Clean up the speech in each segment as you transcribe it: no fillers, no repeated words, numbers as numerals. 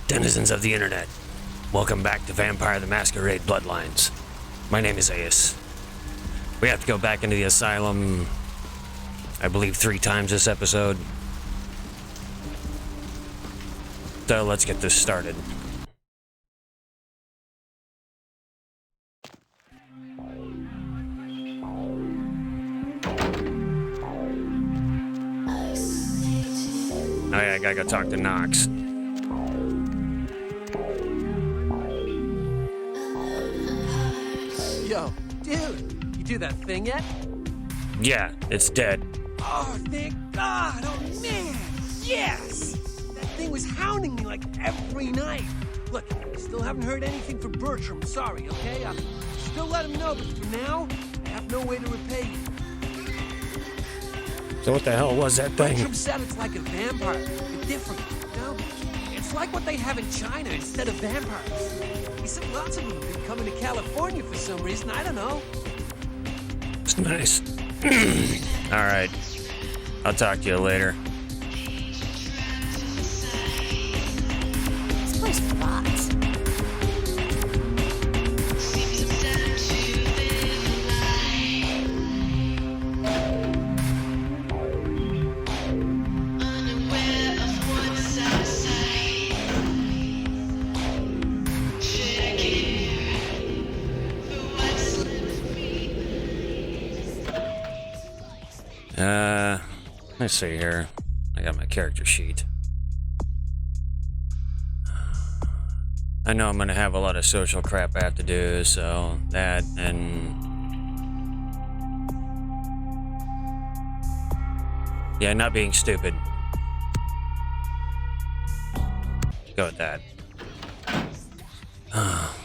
Denizens of the internet, welcome back to Vampire the Masquerade Bloodlines. My name is Ace. We have to go back into the asylum, I believe 3 times this episode. So let's get this started. Oh yeah, I gotta go talk to Knox. Yo, dude, you do that thing yet? Yeah, it's dead. Oh, thank God! Oh, man! Yes! That thing was hounding me like every night. Look, still haven't heard anything from Bertram. Sorry, okay? I'll still let him know, but for now, I have no way to repay you. So what the hell was that thing? Bertram said it's like a vampire, but different, you know? It's like what they have in China instead of vampires. He said lots of them have been coming to California for some reason. I don't know. It's nice. Alright. I'll talk to you later. This place rots. Let's see here. I got my character sheet. I know I'm gonna have a lot of social crap I have to do, so that and... yeah, not being stupid. Go with that. Oh,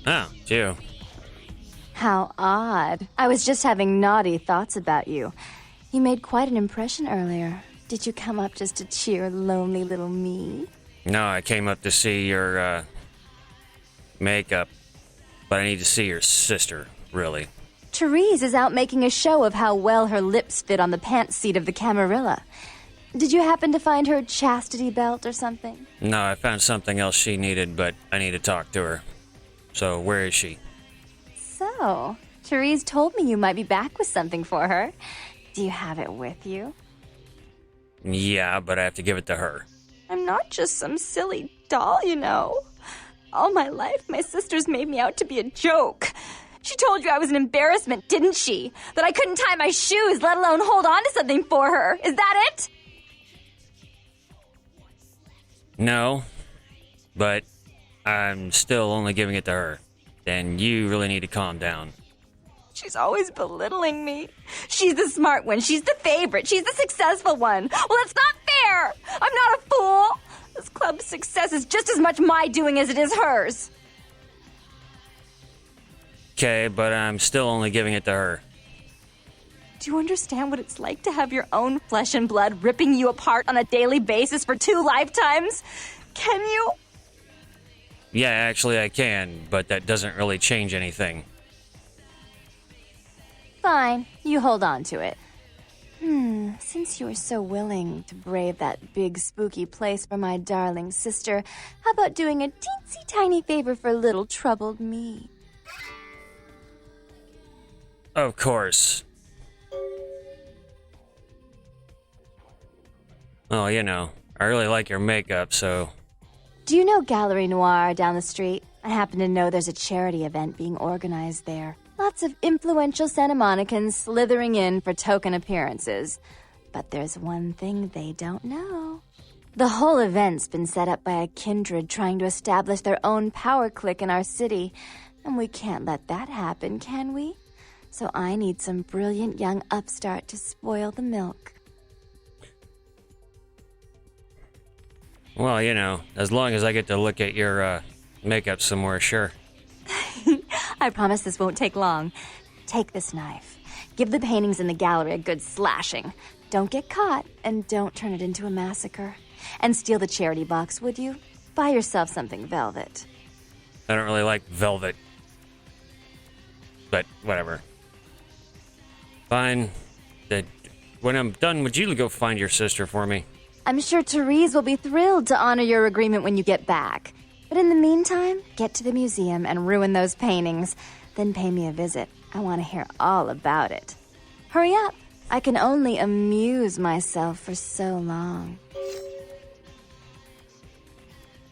it's you. How odd. I was just having naughty thoughts about you. You made quite an impression earlier. Did you come up just to cheer lonely little me? No, I came up to see your, makeup. But I need to see your sister, really. Therese is out making a show of how well her lips fit on the pants seat of the Camarilla. Did you happen to find her chastity belt or something? No, I found something else she needed, but I need to talk to her. So, where is she? So, Therese told me you might be back with something for her. Do you have it with you? Yeah, but I have to give it to her. I'm not just some silly doll, you know. All my life, my sisters made me out to be a joke. She told you I was an embarrassment, didn't she? That I couldn't tie my shoes, let alone hold on to something for her. Is that it? No, but I'm still only giving it to her. Then you really need to calm down. She's always belittling me. She's the smart one. She's the favorite. She's the successful one. Well, it's not fair. I'm not a fool. This club's success is just as much my doing as it is hers. Okay, but I'm still only giving it to her. Do you understand what it's like to have your own flesh and blood ripping you apart on a daily basis for 2 lifetimes? Can you? Yeah, actually I can, but that doesn't really change anything. Fine, you hold on to it. Since you were so willing to brave that big spooky place for my darling sister, how about doing a teensy tiny favor for little troubled me? Of course. Oh, you know, I really like your makeup, so... Do you know Gallery Noir down the street? I happen to know there's a charity event being organized there. Lots of influential Santa Monicans slithering in for token appearances. But there's one thing they don't know. The whole event's been set up by a kindred trying to establish their own power clique in our city. And we can't let that happen, can we? So I need some brilliant young upstart to spoil the milk. Well, you know, as long as I get to look at your, makeup some more, sure. I promise this won't take long. Take this knife. Give the paintings in the gallery a good slashing. Don't get caught, and don't turn it into a massacre. And steal the charity box, would you? Buy yourself something velvet. I don't really like velvet. But, whatever. Fine. When I'm done, would you go find your sister for me? I'm sure Therese will be thrilled to honor your agreement when you get back. But in the meantime, get to the museum and ruin those paintings. Then pay me a visit. I want to hear all about it. Hurry up. I can only amuse myself for so long.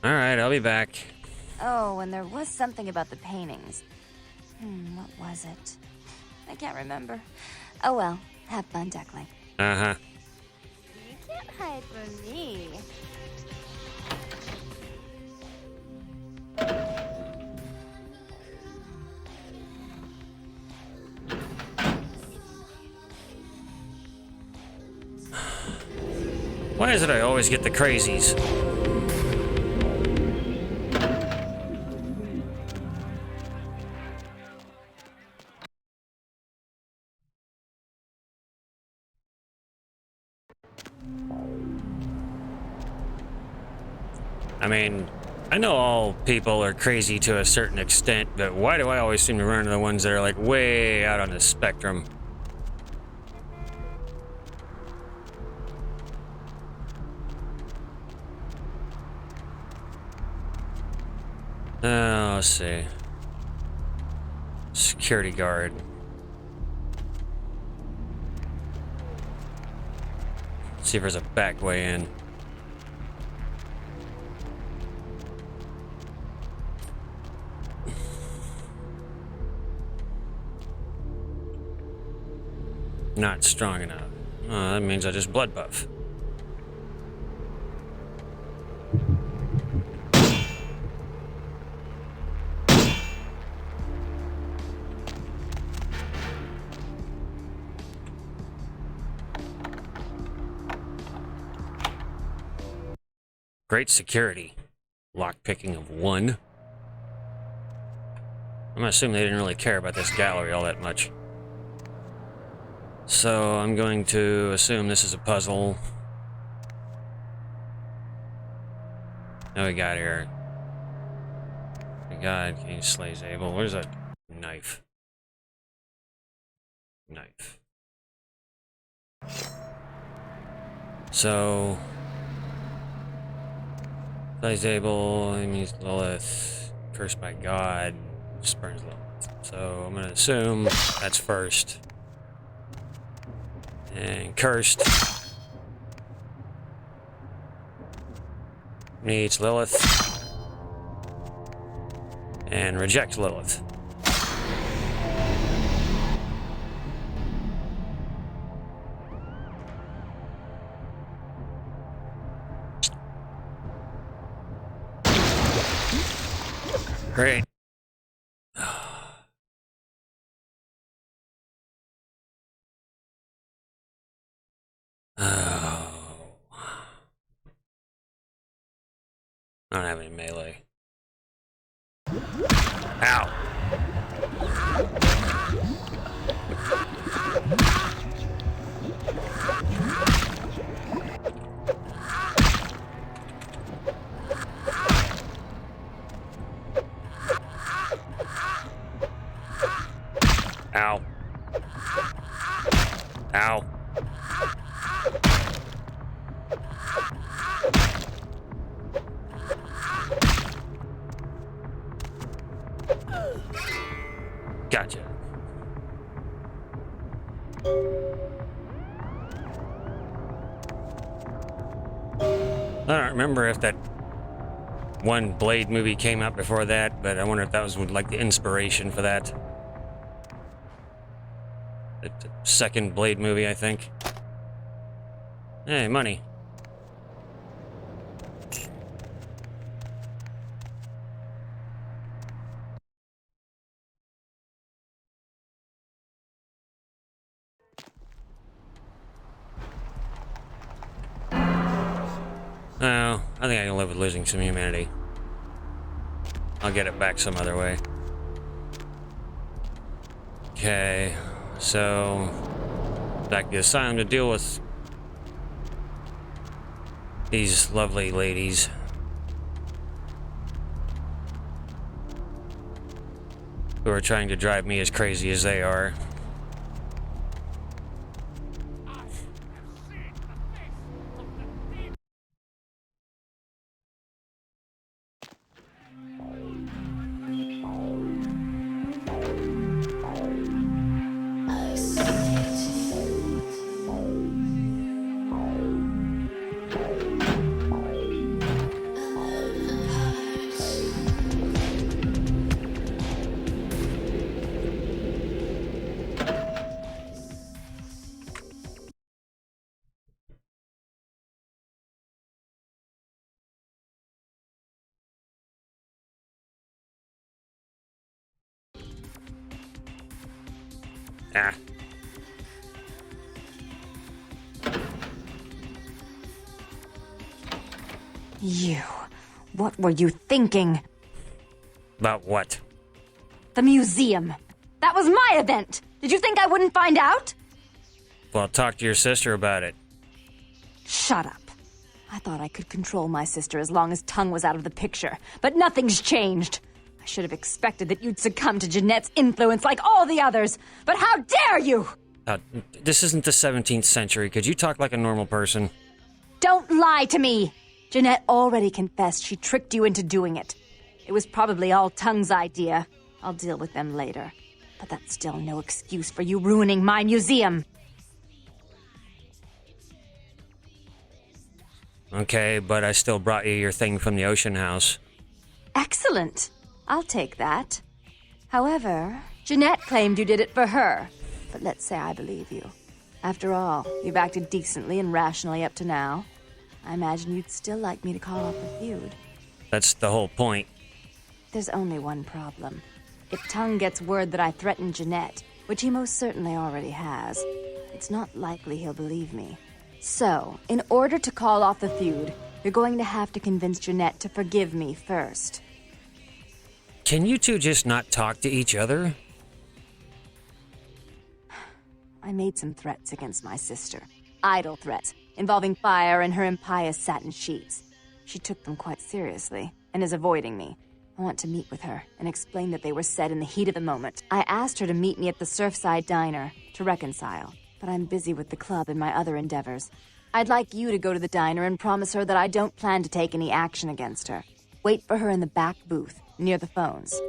Alright, I'll be back. Oh, and there was something about the paintings. What was it? I can't remember. Oh well, have fun, Duckling. Uh-huh. You can't hide from me. Why is it I always get the crazies? I mean, I know all people are crazy to a certain extent, but why do I always seem to run into the ones that are like way out on the spectrum? Let's see. Security guard. Let's see if there's a back way in. Not strong enough. Oh, that means I just blood buff. Great security. Lockpicking of 1. I'm gonna assume they didn't really care about this gallery all that much. So I'm going to assume this is a puzzle. Now we got here. My God, can you slay Zabel? Where's that knife? Knife. So slay Zabel, enemies Lilith, cursed by God, spurns Lilith. So I'm gonna assume that's first. And cursed needs Lilith and rejects Lilith. Great. I don't have any melee. Ow! Ow. Ow. Gotcha. I don't remember if that one Blade movie came out before that, but I wonder if that was like the inspiration for that. The second Blade movie, I think. Hey, money. Oh, I think I can live with losing some humanity. I'll get it back some other way. Okay, so back to the asylum to deal with these lovely ladies. Who are trying to drive me as crazy as they are. Ah. You. What were you thinking? About what? The museum. That was my event. Did you think I wouldn't find out? Well, talk to your sister about it. Shut up. I thought I could control my sister as long as Tongue was out of the picture, but nothing's changed. I should have expected that you'd succumb to Jeanette's influence like all the others, but how dare you! This isn't the 17th century. Could you talk like a normal person? Don't lie to me! Jeanette already confessed she tricked you into doing it. It was probably all Tongue's idea. I'll deal with them later. But that's still no excuse for you ruining my museum. Okay, but I still brought you your thing from the ocean house. Excellent. I'll take that. However, Jeanette claimed you did it for her. But let's say I believe you. After all, you've acted decently and rationally up to now. I imagine you'd still like me to call off the feud. That's the whole point. There's only one problem. If Tongue gets word that I threatened Jeanette, which he most certainly already has, it's not likely he'll believe me. So, in order to call off the feud, you're going to have to convince Jeanette to forgive me first. Can you two just not talk to each other? I made some threats against my sister. Idle threats, involving fire and her impious satin sheets. She took them quite seriously, and is avoiding me. I want to meet with her, and explain that they were said in the heat of the moment. I asked her to meet me at the Surfside Diner, to reconcile, but I'm busy with the club and my other endeavors. I'd like you to go to the diner and promise her that I don't plan to take any action against her. Wait for her in the back booth, near the phones.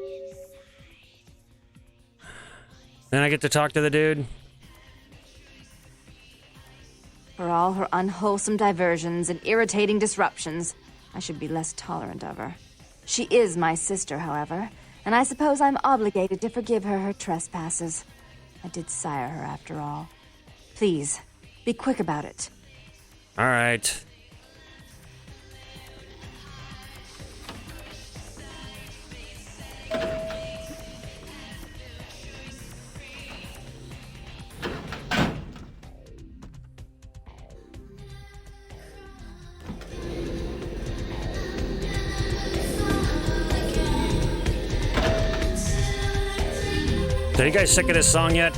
Then I get to talk to the dude? For all her unwholesome diversions and irritating disruptions, I should be less tolerant of her. She is my sister, however, and I suppose I'm obligated to forgive her trespasses. I did sire her, after all. Please, be quick about it. All right. Are you guys sick of this song yet?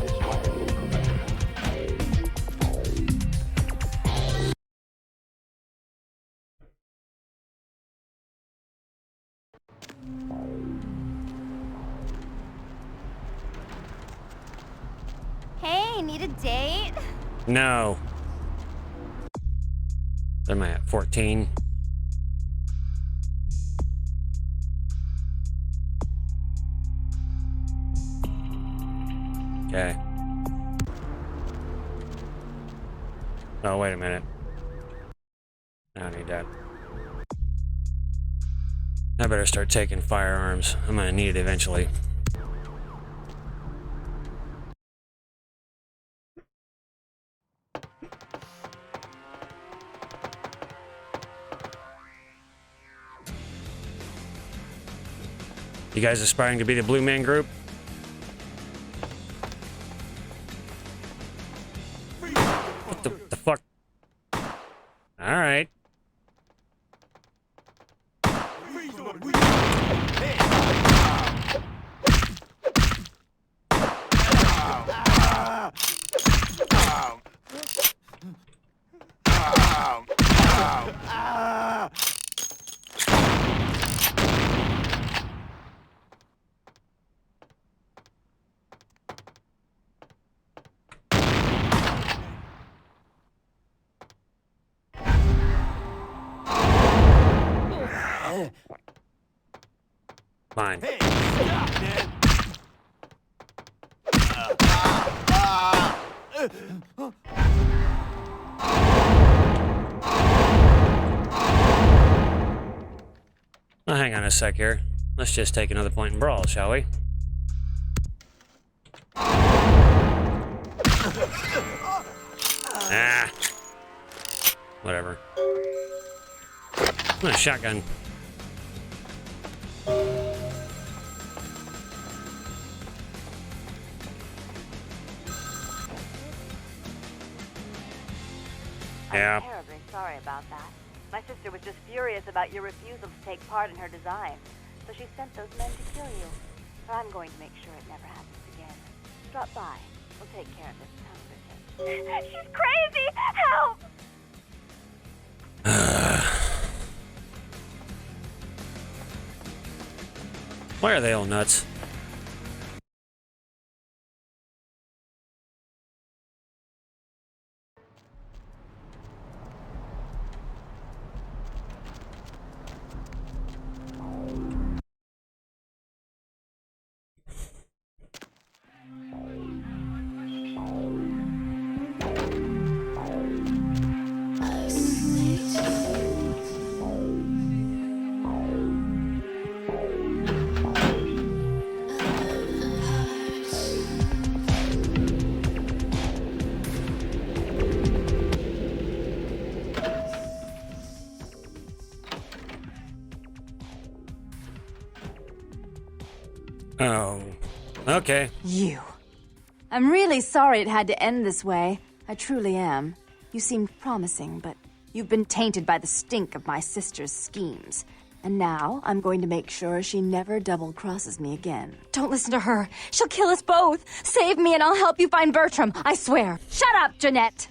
Hey, need a date? No. What am I at, 14? Okay. Oh, wait a minute. I don't need that. I better start taking firearms. I'm gonna need it eventually. You guys aspiring to be the Blue Man Group? What the fuck? Alright. Fine. Now, hang on a sec here. Let's just take another point and brawl, shall we? Ah. Whatever. Oh, shotgun. Yeah. I'm terribly sorry about that. My sister was just furious about your refusal to take part in her design, so she sent those men to kill you. But I'm going to make sure it never happens again. Drop by. We'll take care of this town business. She's crazy! Help! Why are they all nuts? Oh, okay. You. I'm really sorry it had to end this way. I truly am. You seemed promising, but you've been tainted by the stink of my sister's schemes. And now I'm going to make sure she never double-crosses me again. Don't listen to her. She'll kill us both. Save me and I'll help you find Bertram. I swear. Shut up, Jeanette.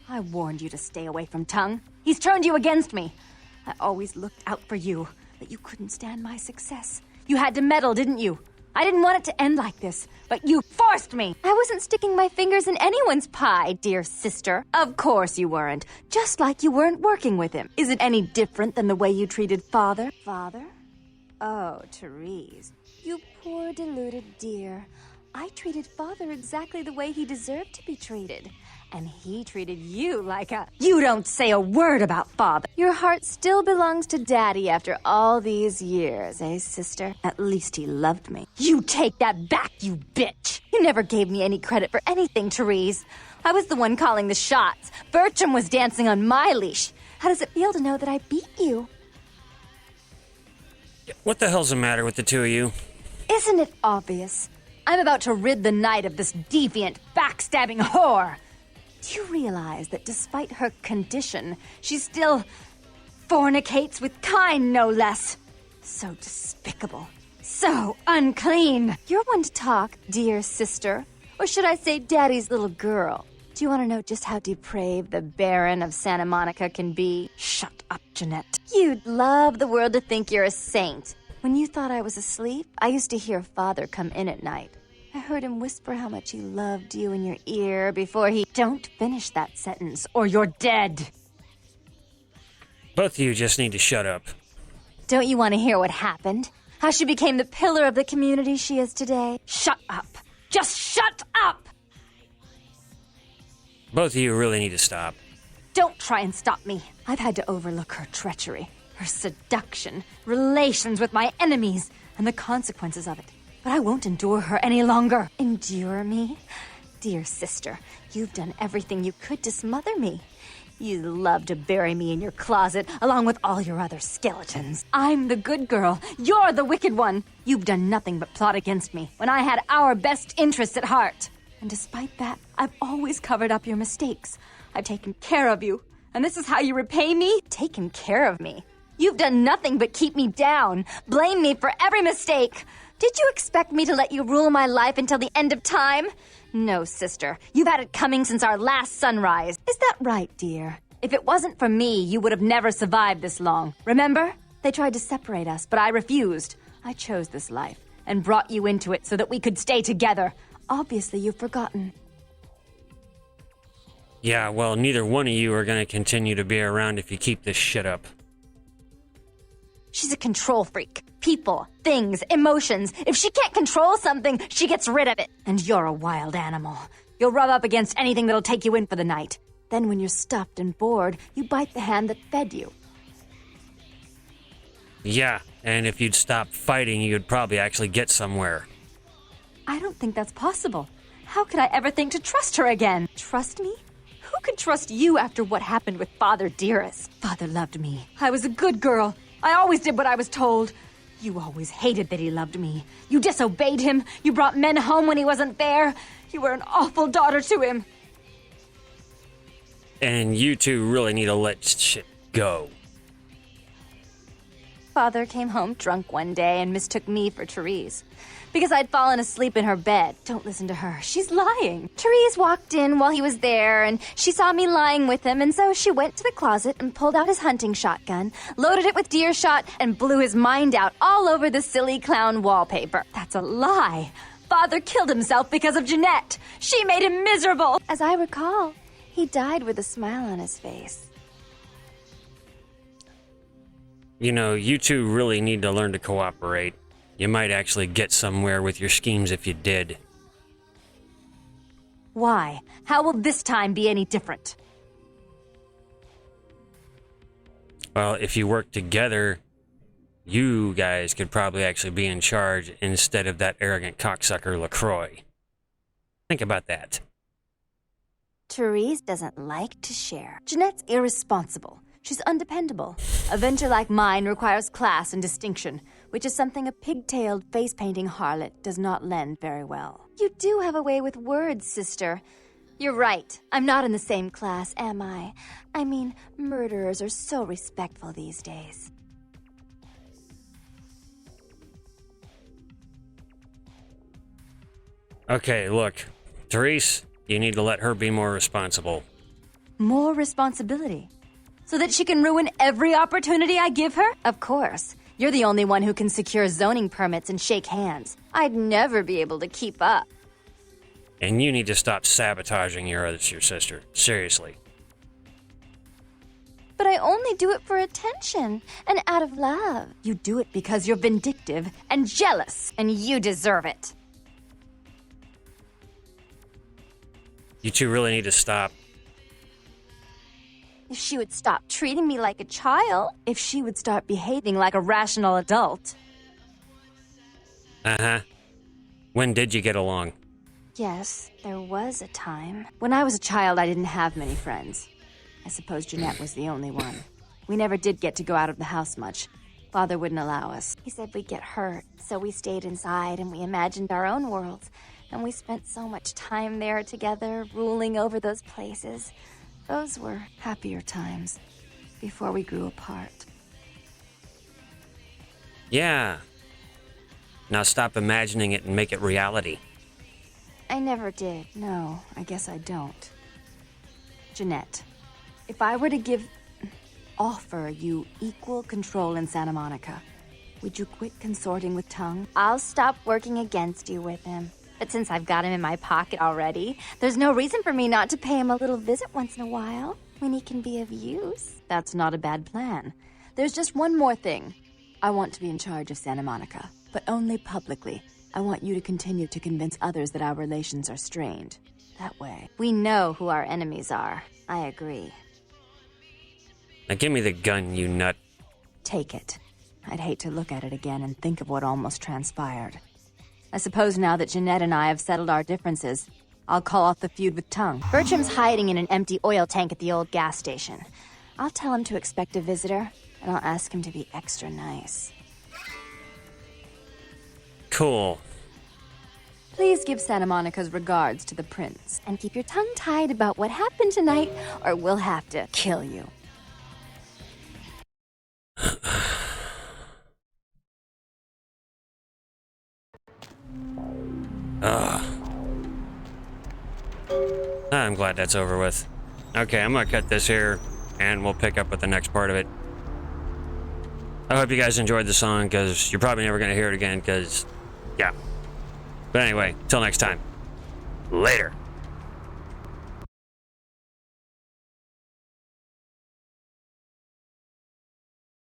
I warned you to stay away from Tongue. He's turned you against me. I always looked out for you, but you couldn't stand my success. You had to meddle, didn't you? I didn't want it to end like this, but you forced me. I wasn't sticking my fingers in anyone's pie, dear sister. Of course you weren't. Just like you weren't working with him. Is it any different than the way you treated Father? Father? Oh, Therese. You poor deluded dear. I treated Father exactly the way he deserved to be treated. And he treated you like a... You don't say a word about Father. Your heart still belongs to Daddy after all these years, eh, sister? At least he loved me. You take that back, you bitch! You never gave me any credit for anything, Therese. I was the one calling the shots. Bertram was dancing on my leash. How does it feel to know that I beat you? What the hell's the matter with the two of you? Isn't it obvious? I'm about to rid the night of this deviant, backstabbing whore. Do you realize that despite her condition, she still fornicates with Kine, no less? So despicable. So unclean. You're one to talk, dear sister. Or should I say Daddy's little girl? Do you want to know just how depraved the Baron of Santa Monica can be? Shut up, Jeanette. You'd love the world to think you're a saint. When you thought I was asleep, I used to hear Father come in at night. I heard him whisper how much he loved you in your ear before he... Don't finish that sentence, or you're dead. Both of you just need to shut up. Don't you want to hear what happened? How she became the pillar of the community she is today? Shut up. Just shut up! Both of you really need to stop. Don't try and stop me. I've had to overlook her treachery, her seduction, relations with my enemies, and the consequences of it. But I won't endure her any longer. Endure me? Dear sister, you've done everything you could to smother me. You love to bury me in your closet, along with all your other skeletons. I'm the good girl. You're the wicked one. You've done nothing but plot against me, when I had our best interests at heart. And despite that, I've always covered up your mistakes. I've taken care of you. And this is how you repay me? Taken care of me. You've done nothing but keep me down, blame me for every mistake. Did you expect me to let you rule my life until the end of time? No, sister. You've had it coming since our last sunrise. Is that right, dear? If it wasn't for me, you would have never survived this long. Remember? They tried to separate us, but I refused. I chose this life and brought you into it so that we could stay together. Obviously, you've forgotten. Yeah, well, neither one of you are gonna continue to be around if you keep this shit up. She's a control freak. People, things, emotions. If she can't control something, she gets rid of it. And you're a wild animal. You'll rub up against anything that'll take you in for the night. Then when you're stuffed and bored, you bite the hand that fed you. Yeah, and if you'd stop fighting, you'd probably actually get somewhere. I don't think that's possible. How could I ever think to trust her again? Trust me? Who could trust you after what happened with Father Dearest? Father loved me. I was a good girl. I always did what I was told. You always hated that he loved me. You disobeyed him. You brought men home when he wasn't there. You were an awful daughter to him. And you two really need to let shit go. Father came home drunk one day and mistook me for Therese. Because I'd fallen asleep in her bed. Don't listen to her. She's lying. Therese walked in while he was there, and she saw me lying with him, and so she went to the closet and pulled out his hunting shotgun, loaded it with deer shot, and blew his mind out all over the silly clown wallpaper. That's a lie. Father killed himself because of Jeanette. She made him miserable. As I recall, he died with a smile on his face. You know, you two really need to learn to cooperate. You might actually get somewhere with your schemes if you did. Why? How will this time be any different? Well, if you work together, you guys could probably actually be in charge instead of that arrogant cocksucker LaCroix. Think about that. Therese doesn't like to share. Jeanette's irresponsible. She's undependable. A venture like mine requires class and distinction, which is something a pigtailed, face-painting harlot does not lend very well. You do have a way with words, sister. You're right. I'm not in the same class, am I? I mean, murderers are so respectful these days. Okay, look. Therese, you need to let her be more responsible. More responsibility? So that she can ruin every opportunity I give her? Of course. You're the only one who can secure zoning permits and shake hands. I'd never be able to keep up. And you need to stop sabotaging your sister. Seriously. But I only do it for attention and out of love. You do it because you're vindictive and jealous, and you deserve it. You two really need to stop. If she would stop treating me like a child, if she would start behaving like a rational adult. Uh-huh. When did you get along? Yes, there was a time. When I was a child, I didn't have many friends. I suppose Jeanette was the only one. We never did get to go out of the house much. Father wouldn't allow us. He said we'd get hurt, so we stayed inside and we imagined our own worlds. And we spent so much time there together, ruling over those places. Those were happier times, before we grew apart. Yeah. Now stop imagining it and make it reality. I never did. No, I guess I don't. Jeanette, if I were to offer you equal control in Santa Monica, would you quit consorting with Tongue? I'll stop working against you with him. But since I've got him in my pocket already, there's no reason for me not to pay him a little visit once in a while, when he can be of use. That's not a bad plan. There's just one more thing. I want to be in charge of Santa Monica, but only publicly. I want you to continue to convince others that our relations are strained. That way, we know who our enemies are. I agree. Now give me the gun, you nut. Take it. I'd hate to look at it again and think of what almost transpired. I suppose now that Jeanette and I have settled our differences, I'll call off the feud with Tongue. Bertram's hiding in an empty oil tank at the old gas station. I'll tell him to expect a visitor, and I'll ask him to be extra nice. Cool. Please give Santa Monica's regards to the prince, and keep your tongue tied about what happened tonight, or we'll have to kill you. I'm glad that's over with. Okay, I'm gonna cut this here, and we'll pick up with the next part of it. I hope you guys enjoyed the song, because you're probably never gonna hear it again, because, yeah. But anyway, till next time. Later.